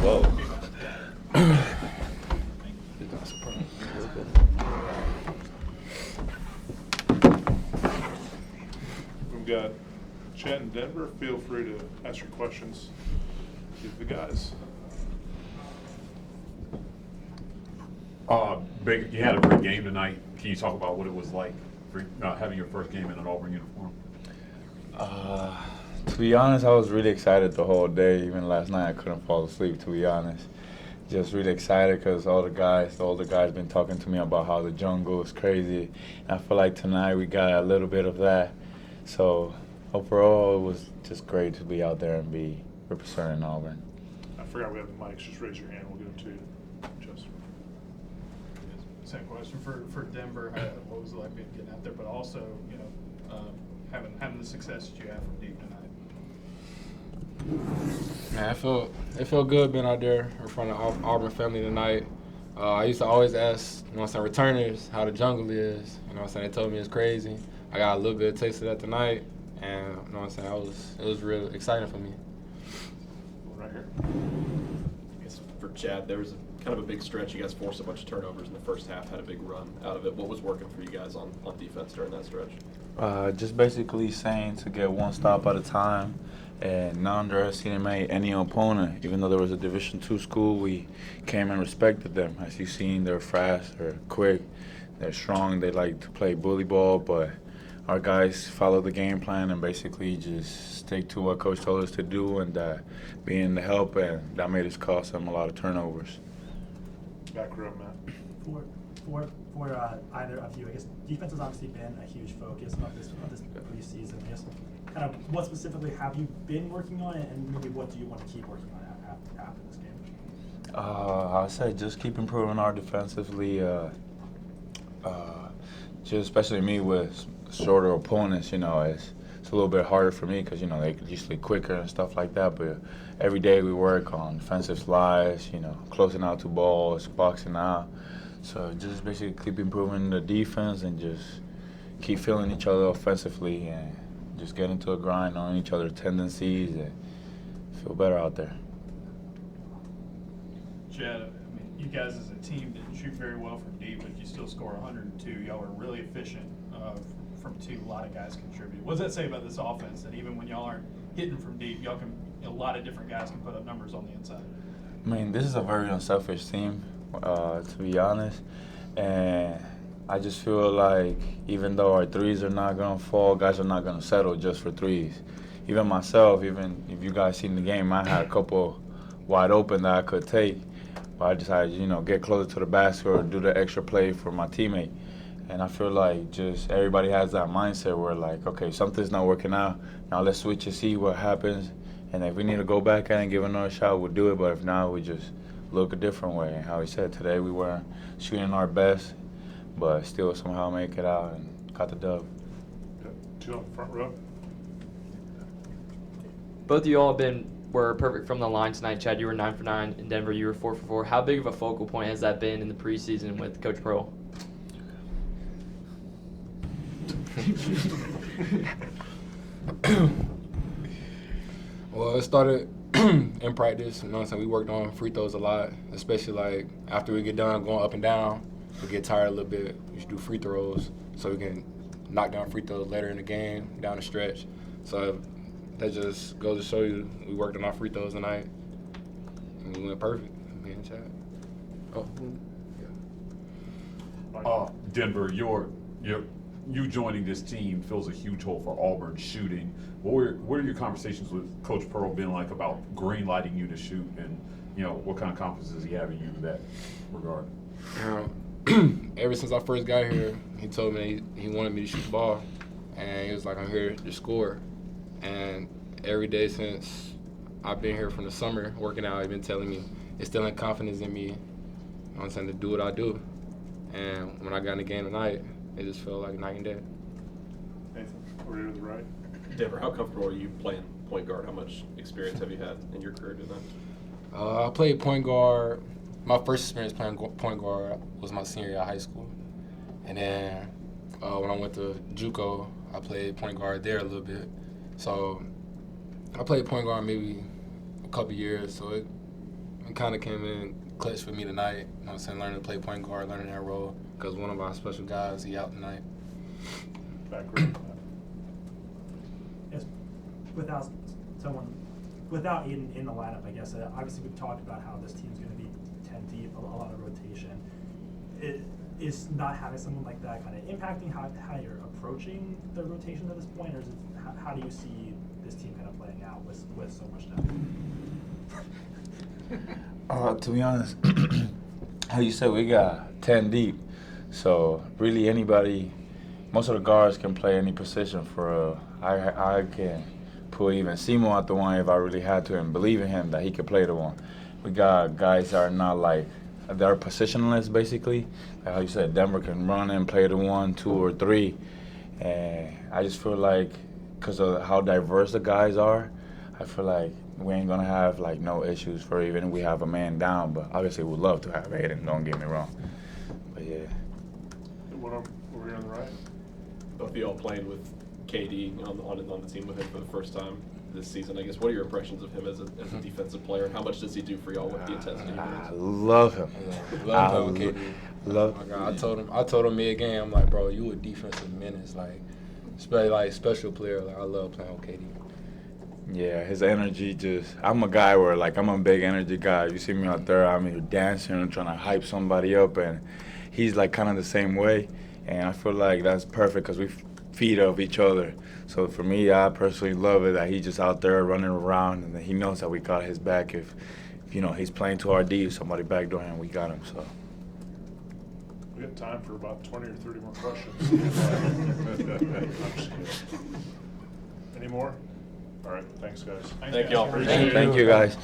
Whoa. We've got Chad in Denver. Feel free to ask your questions to the guys. Baker, you had a great game tonight. Can you talk about what it was like for, having your first game in an Auburn uniform? To be honest, I was really excited the whole day. Even last night, I couldn't fall asleep, to be honest. Just really excited because the older guys been talking to me about how the jungle is crazy. And I feel like tonight we got a little bit of that. So overall, it was just great to be out there and be representing Auburn. I forgot we have the mics. Just raise your hand. We'll give them to you. Just. Same question for Denver. What was it like getting out there, but also, you know, having the success that you had from deep tonight? Man, it felt good being out there in front of Auburn family tonight. I used to always ask, you know what I'm saying, returners how the jungle is. You know what I'm saying? They told me it's crazy. I got a little bit of taste of that tonight, and you know what I'm saying, it was real exciting for me. Right here. I guess for Chad, there was kind of a big stretch. You guys forced a bunch of turnovers in the first half, had a big run out of it. What was working for you guys on defense during that stretch? Just basically saying to get one stop at a time and not underestimate any opponent. Even though there was a Division II school, we came and respected them. As you've seen, they're fast, they're quick, they're strong, they like to play bully ball, but our guys follow the game plan and basically just stick to what Coach told us to do and being the help, and that made us cost them a lot of turnovers. Back row, Matt. For either of you, I guess defense has obviously been a huge focus of this preseason. I guess kind of what specifically have you been working on, and maybe what do you want to keep working on after this game? I'd say just keep improving our defensively. Just especially me with shorter opponents, you know, it's a little bit harder for me because, you know, they're usually quicker and stuff like that. But every day we work on defensive slides, you know, closing out to balls, boxing out. So just basically keep improving the defense and just keep feeling each other offensively and just get into a grind on each other's tendencies and feel better out there. Chad, I mean, you guys as a team didn't shoot very well from deep, but you still score 102. Y'all were really efficient from two. A lot of guys contributed. What does that say about this offense? That even when y'all aren't hitting from deep, y'all can, a lot of different guys can put up numbers on the inside. I mean, this is a very unselfish team, to be honest. And I just feel like even though our threes are not going to fall, guys are not going to settle just for threes. Even myself, even if you guys seen the game, I had a couple wide open that I could take. But I decided, you know, get closer to the basket or do the extra play for my teammate. And I feel like just everybody has that mindset where, like, okay, something's not working out. Now let's switch and see what happens. And if we need to go back at it and give another shot, we'll do it. But if not, we just look a different way. And how he said today, we weren't shooting our best, but still somehow make it out and got the dub. Two on the front row. Both of you all were perfect from the line tonight. Chad, you were 9 for 9. In Denver, you were 4 for 4. How big of a focal point has that been in the preseason with Coach Pearl? Well, it started in practice. You know what I'm saying? We worked on free throws a lot, especially like after we get done going up and down, we get tired a little bit. We should do free throws so we can knock down free throws later in the game, down the stretch. So that just goes to show you we worked on our free throws tonight, and we went perfect. Me and Chad. Oh, yeah. Denver, you joining this team fills a huge hole for Auburn shooting. What are your conversations with Coach Pearl been like about green lighting you to shoot, and you know what kind of confidence does he have in you in that regard? Ever since I first got here, he told me he wanted me to shoot the ball, and he was like, I'm here to score. And every day since I've been here from the summer working out, he's been telling me, instilling confidence in me, you know what I'm saying, to do what I do. And when I got in the game tonight, it just felt like night and day. Nathan, over here to the right. Denver, how comfortable are you playing point guard? How much experience have you had in your career doing that? I played point guard. My first experience playing point guard was my senior year of high school. And then when I went to JUCO, I played point guard there a little bit. So I played point guard maybe a couple years. So It kind of came in clutch for me tonight. You know what I'm saying? Learning to play point guard, learning that role. Because one of our special guys, he out tonight. Back row. Yes, without someone, without Aiden in the lineup, I guess, obviously we've talked about how this team's going to be 10 deep, a lot of rotation. Is not having someone like that kind of impacting how you're approaching the rotation at this point, or is it, how do you see this team kind of playing out with so much depth? To be honest, how you said, we got 10 deep. So really anybody, most of the guards can play any position for I can put even Simo at the one if I really had to and believe in him that he could play the one. We got guys that are not like, they're positionless basically. Like how you said, Denver can run and play the 1, 2, or 3. And I just feel like because of how diverse the guys are, I feel like we ain't gonna have like no issues for even if we have a man down. But obviously we'd love to have Aiden, don't get me wrong. But yeah. What over here on the right? Both of y'all playing with KD on the team with him for the first time this season. I guess, what are your impressions of him as a defensive player, and how much does he do for y'all with the intensity? I love him. Love playing with KD. Love. Oh my God, I told him mid-game, I'm like, bro, you a defensive menace, like special player. Like I love playing with KD. Yeah, his energy just, I'm a guy where like I'm a big energy guy. You see me out there, I'm here dancing and trying to hype somebody up, and he's like kind of the same way. And I feel like that's perfect because we feed off each other. So for me, I personally love it that he's just out there running around and that he knows that we got his back if you know, he's playing to our D, somebody backdoor him, we got him, so. We have time for about 20 or 30 more questions. Any more? All right, thanks, guys. Thank y'all. Appreciate it. Thank you, guys.